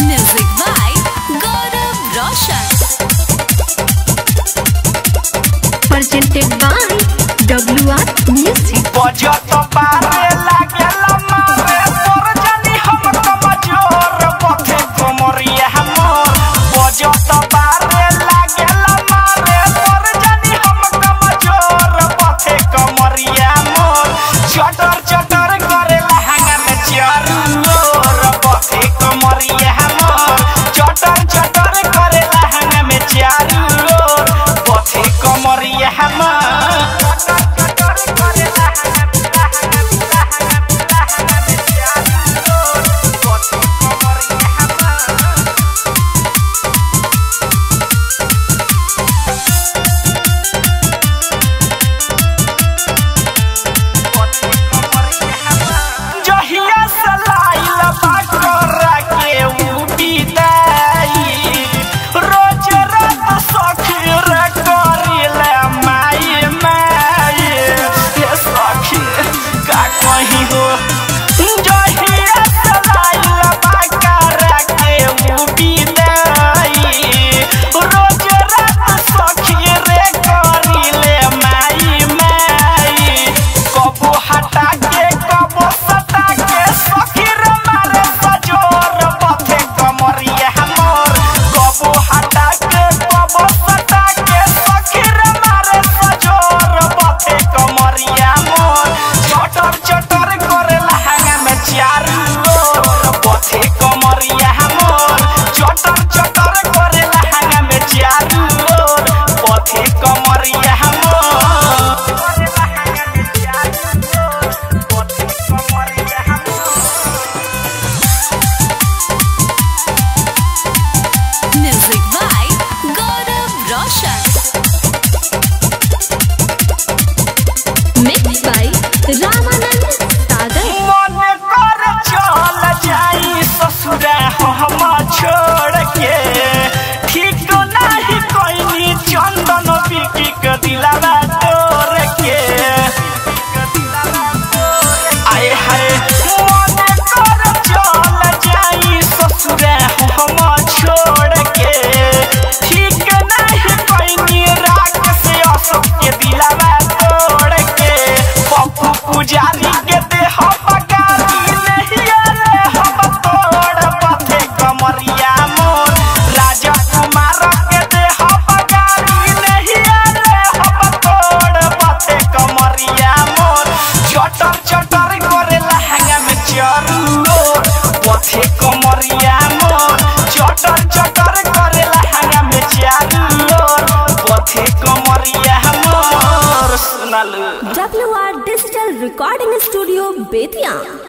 Music by Gaurav Roshan. Presented by WR Music. Mixed by Ramanand Sagar. मन कर चल जाई ससुरा हम छोड़ के, ठीक नहीं कोई चंदन बिकी के दिलावा तोड़ के। आए हाय मन कर चल जाई ससुरा हम छोड़ के, ठीक नहीं कोई राख से अशोक के दिलावा तोड़ के। पप्पू पुजारी के देह पगारी नहीं रे हम तोड़ पथे कमरिया मोर। राजा कुमार के देह पगारी नहीं रे हम तोड़ पथे कमरिया मोर। चटर चटर करे लहंगा में चरूर पथे कमरिया मोर। चटर चटर करे लहंगा में चरूर पथे कमरिया मोर। सुनल WR Digital Recording Studio, Bethiya.